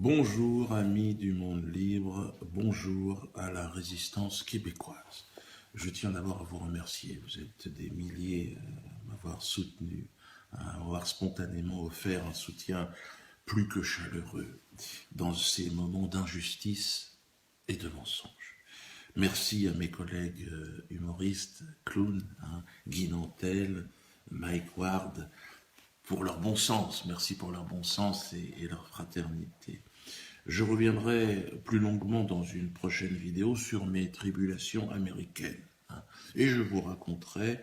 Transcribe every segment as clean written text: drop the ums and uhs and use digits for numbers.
Bonjour amis du monde libre, bonjour à la résistance québécoise. Je tiens d'abord à vous remercier, vous êtes des milliers à m'avoir soutenu, à m'avoir spontanément offert un soutien plus que chaleureux dans ces moments d'injustice et de mensonge. Merci à mes collègues humoristes, clowns, Guy Nantel, Mike Ward, pour leur bon sens. Merci pour leur bon sens et leur fraternité. Je reviendrai plus longuement dans une prochaine vidéo sur mes tribulations américaines. Et je vous raconterai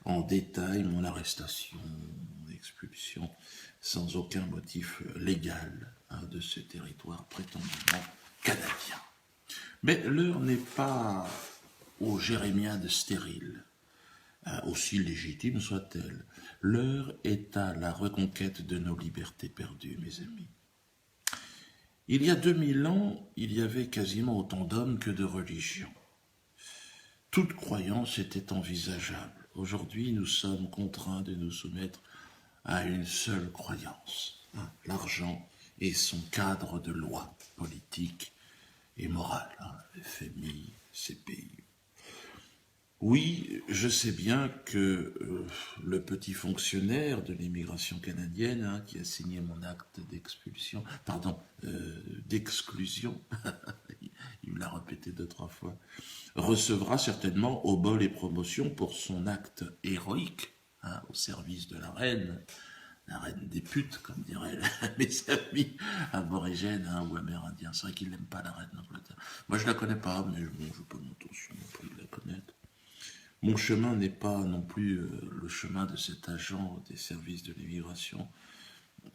en détail mon arrestation, mon expulsion, sans aucun motif légal de ce territoire prétendument canadien. Mais l'heure n'est pas aux jérémiades stériles, aussi légitime soit-elle. L'heure est à la reconquête de nos libertés perdues, mes amis. Il y a 2000 ans, il y avait quasiment autant d'hommes que de religions. Toute croyance était envisageable. Aujourd'hui, nous sommes contraints de nous soumettre à une seule croyance, l'argent et son cadre de loi politique et morale, FMI, CPI. Oui, je sais bien que le petit fonctionnaire de l'immigration canadienne qui a signé mon acte d'exclusion, il me l'a répété 2-3 fois, recevra certainement au bol et promotion pour son acte héroïque au service de la reine des putes, comme diraient mes amis aborigènes ou amérindiens. C'est vrai qu'ils n'aiment pas la reine d'Angleterre. Moi je la connais pas, mais bon, je peux m'intention non plus de la connaître. Mon chemin n'est pas non plus le chemin de cet agent des services de l'immigration.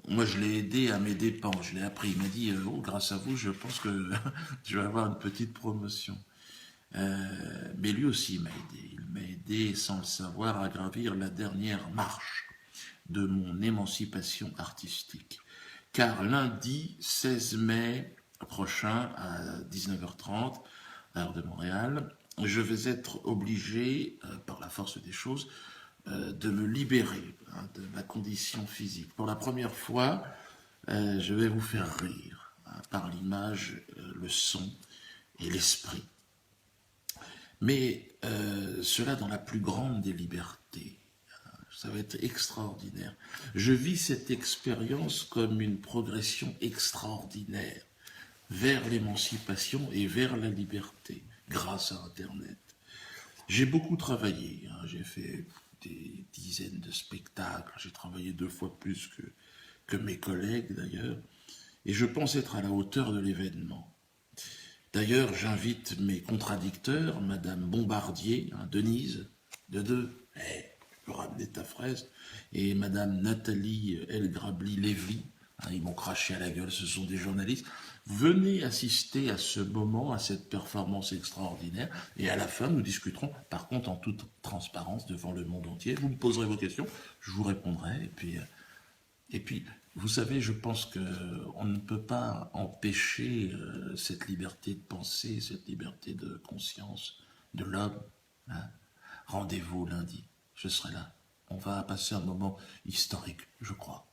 Moi, je l'ai aidé à mes dépens, je l'ai appris. Il m'a dit, grâce à vous, je pense que je vais avoir une petite promotion. Mais lui aussi m'a aidé. Il m'a aidé, sans le savoir, à gravir la dernière marche de mon émancipation artistique. Car lundi 16 mai prochain, à 19h30, heure de Montréal, je vais être obligé, par la force des choses, de me libérer de ma condition physique. Pour la première fois, je vais vous faire rire par l'image, le son et l'esprit. Mais cela dans la plus grande des libertés. Ça va être extraordinaire. Je vis cette expérience comme une progression extraordinaire vers l'émancipation et vers la liberté, grâce à Internet. J'ai beaucoup travaillé, j'ai fait des dizaines de spectacles, j'ai travaillé 2 fois plus que mes collègues d'ailleurs, et je pense être à la hauteur de l'événement. D'ailleurs, j'invite mes contradicteurs, Madame Bombardier, Denise, de deux, tu peux ramener ta fraise, et Madame Nathalie El Grabli-Lévy, ils m'ont craché à la gueule, ce sont des journalistes. Venez assister à ce moment, à cette performance extraordinaire, et à la fin, nous discuterons, par contre, en toute transparence devant le monde entier. Vous me poserez vos questions, je vous répondrai, et puis vous savez, je pense qu'on ne peut pas empêcher cette liberté de penser, cette liberté de conscience de l'homme. Rendez-vous lundi, je serai là. On va passer un moment historique, je crois.